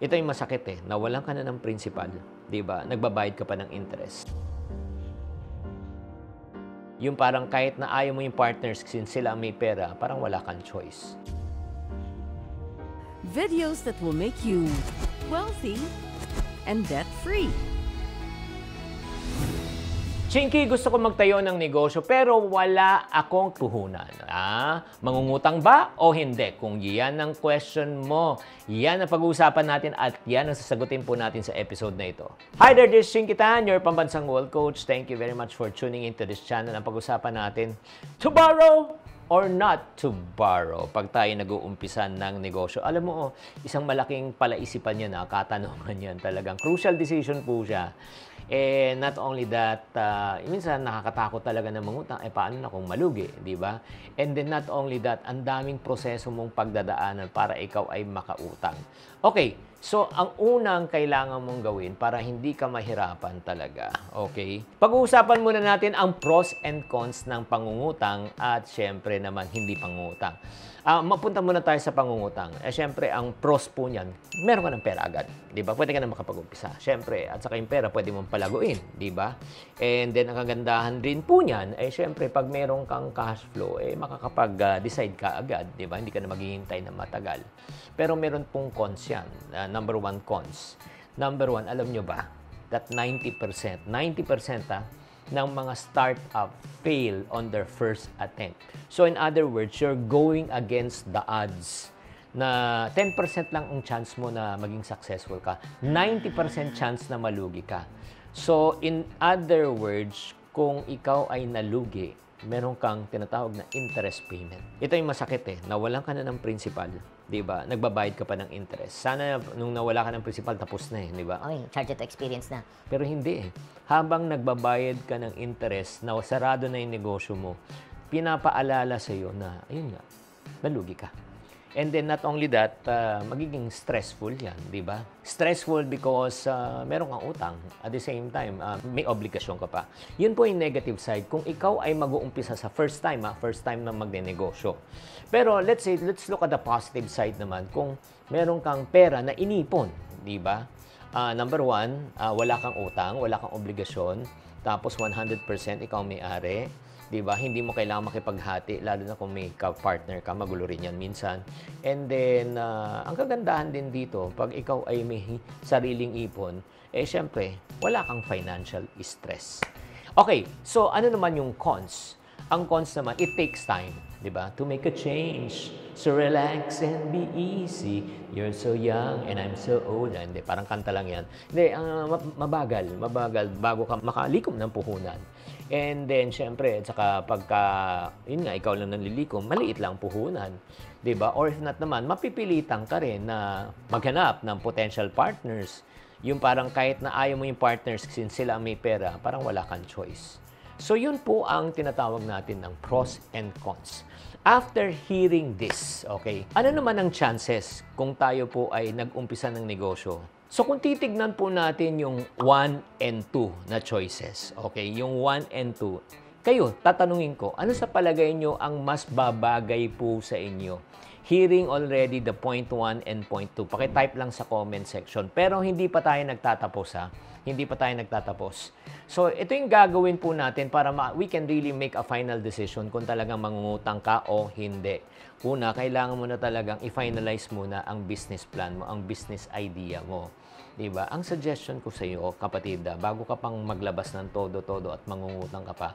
Ito yung masakit nawalan ka na ng principal, 'di ba? Nagbabayad ka pa ng interest. Yung parang kahit na ayaw mo yung partners since sila ang may pera, parang wala kang choice. Videos that will make you wealthy and debt-free. Chinky, gusto ko magtayo ng negosyo pero wala akong puhunan. Mangungutang ba o hindi? Kung yan ang question mo, yan ang pag-uusapan natin at yan ang sasagutin po natin sa episode na ito. Hi there, this is Chinky Tan, your pambansang wealth coach. Thank you very much for tuning into this channel. Ang pag-uusapan natin, to borrow or not to borrow pag tayo nag-uumpisa ng negosyo. Alam mo, isang malaking palaisipan yan, katanungan yan talagang. Crucial decision po siya. Not only that, minsan nakakatakot talaga na mangutang, paano na kung malugi, di ba? And then not only that, ang daming proseso mong pagdadaanan para ikaw ay makautang. Okay, so ang unang kailangan mong gawin para hindi ka mahirapan talaga, okay? Pag-uusapan muna natin ang pros and cons ng pangungutang at syempre naman hindi pangungutang. Mapunta muna tayo sa pangungutang. Syempre, ang pros po niyan, meron ka ng pera agad. Di ba? Pwede ka na makapag-umpisa. Syempre, at saka yung pera, pwede mong palaguin. Di ba? And then, ang kagandahan rin po niyan, syempre, pag meron kang cash flow, makakapag-decide ka agad. Di ba? Hindi ka na maghihintay na matagal. Pero meron pong cons yan. Number one cons. Number one, alam nyo ba? That 90% ng mga startup fail on their first attempt. So in other words, you're going against the odds na 10% lang ang chance mo na maging successful ka, 90% chance na malugi ka. So in other words, kung ikaw ay nalugi, meron kang tinatawag na interest payment. Ito yung masakit nawalan ka na ng principal, 'di ba? Nagbabayad ka pa ng interest. Sana nung nawala ka ng principal tapos na 'di ba? Okay, charge to experience na. Pero hindi Habang nagbabayad ka ng interest na sarado na yung negosyo mo, pinapaalala sa iyo na ayun nga, nalugi ka. And then not only that, magiging stressful yan, di ba? Stressful because meron kang utang. At the same time, may obligasyon ka pa. Yun po yung negative side. Kung ikaw ay mag-uumpisa sa first time na magne-negosyo. Pero let's look at the positive side naman. Kung meron kang pera na inipon, di ba? Number one, wala kang utang, wala kang obligasyon. Tapos 100% ikaw may-ari. Diba? Hindi mo kailangan makipaghati, lalo na kung may partner ka, magulo rin yan minsan. And then, ang kagandahan din dito, pag ikaw ay may sariling ipon, syempre, wala kang financial stress. Okay, so ano naman yung cons? Ang cons naman, it takes time, diba? To make a change. So relax and be easy. You're so young and I'm so old. Hindi, parang kanta lang yan. Hindi, mabagal bago ka makalikom ng puhunan. And then, syempre, at saka pagka, yun nga, ikaw lang nanlilikom, maliit lang puhunan. Diba? Or if not naman, mapipilitan ka rin na maghanap ng potential partners. Yung parang kahit na ayaw mo yung partners since sila ang may pera, parang wala kang choice. So, yun po ang tinatawag natin ng pros and cons. After hearing this, okay, ano naman ang chances kung tayo po ay nag-umpisa ng negosyo? So, kung titignan po natin yung 1 and 2 na choices, okay, yung 1 and 2, kayo, tatanungin ko, ano sa palagay nyo ang mas babagay po sa inyo? Hearing already the point 1 and point 2, pakitype lang sa comment section. Pero hindi pa tayo nagtatapos Hindi pa tayo nagtatapos. So, ito yung gagawin po natin para we can really make a final decision kung talagang mangungutang ka o hindi. Una, kailangan mo na talagang i-finalize muna ang business plan mo, ang business idea mo. Diba? Ang suggestion ko sa iyo, kapatid, bago ka pang maglabas ng todo-todo at mangungutang ka pa,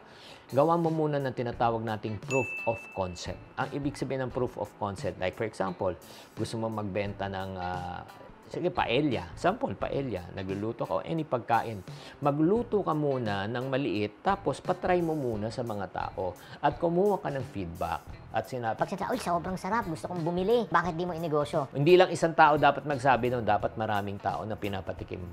gawa mo muna ng tinatawag nating proof of concept. Ang ibig sabihin ng proof of concept, like for example, gusto mo magbenta ng paella. Sample, paella. Nagluluto ka o any pagkain. Magluto ka muna ng maliit, tapos patry mo muna sa mga tao at kumuha ka ng feedback. At sinabi, Pag sinabi, uy, sobrang sarap, gusto kong bumili. Bakit di mo inegosyo? hindi lang isang tao dapat magsabi nun, dapat maraming tao na pinapatikim mo.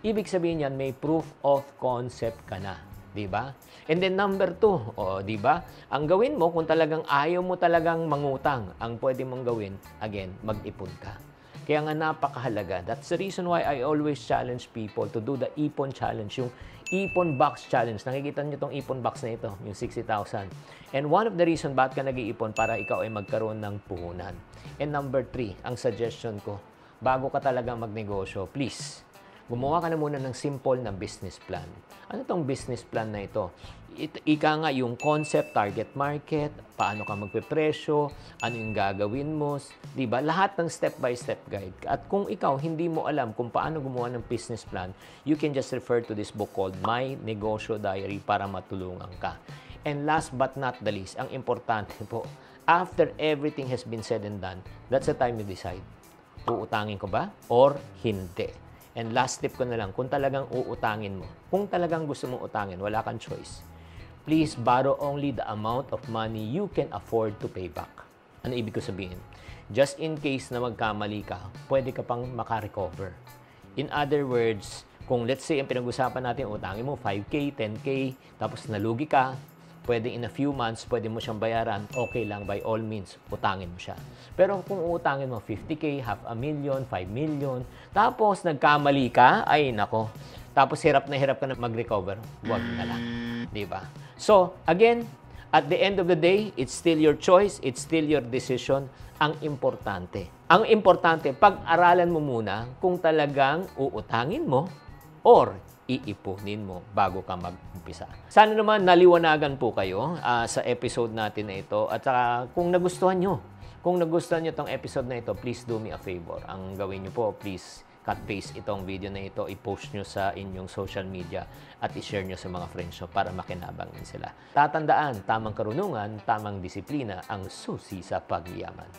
Ibig sabihin yan, may proof of concept ka na. Diba? And then number 2, diba? Ang gawin mo, kung talagang ayaw mo talagang mangutang, ang pwede mong gawin, again, mag-ipon ka. Kaya nga napakahalaga. That's the reason why I always challenge people to do the Ipon Challenge, yung Ipon Box Challenge. Nakikita niyo itong Ipon Box na ito, yung 60,000. And one of the reason bakit ka nag-iipon para ikaw ay magkaroon ng puhunan. And number 3, ang suggestion ko, bago ka talaga magnegosyo, please, gumawa ka na muna ng simple na business plan. Ano tong business plan na ito? Ika nga yung concept, target market, paano ka magpepresyo, ano yung gagawin mo, di ba? Lahat ng step-by-step guide. At kung ikaw hindi mo alam kung paano gumawa ng business plan, you can just refer to this book called My Negosyo Diary para matulungan ka. And last but not the least, ang importante po, after everything has been said and done, that's the time you decide. Uutangin ko ba or hindi? And last tip ko na lang, kung talagang uutangin mo, kung talagang gusto mong utangin, wala kang choice. Please borrow only the amount of money you can afford to pay back. Ano ibig ko sabihin? Just in case na magkamali ka, pwede ka pang makarecover. In other words, kung let's say ang pinag-usapan natin, utangin mo 5K, 10K, tapos nalugi ka, pwede in a few months, pwede mo siyang bayaran, okay lang, by all means, utangin mo siya. Pero kung utangin mo 50K, 500,000, 5 million, tapos nagkamali ka, ay nako, tapos hirap ka na mag-recover, wag na lang. Diba? So, again, at the end of the day, it's still your choice, it's still your decision. Ang importante, pag-aralan mo muna kung talagang uutangin mo or iipunin mo bago ka mag-umpisa. Sana naman naliwanagan po kayo sa episode natin na ito. At kung nagustuhan nyo itong episode na ito, please do me a favor. Ang gawin nyo po, please cut-paste itong video na ito, i-post nyo sa inyong social media at i-share nyo sa mga friends nyo para makinabang din sila. Tatandaan, tamang karunungan, tamang disiplina ang susi sa pagyaman.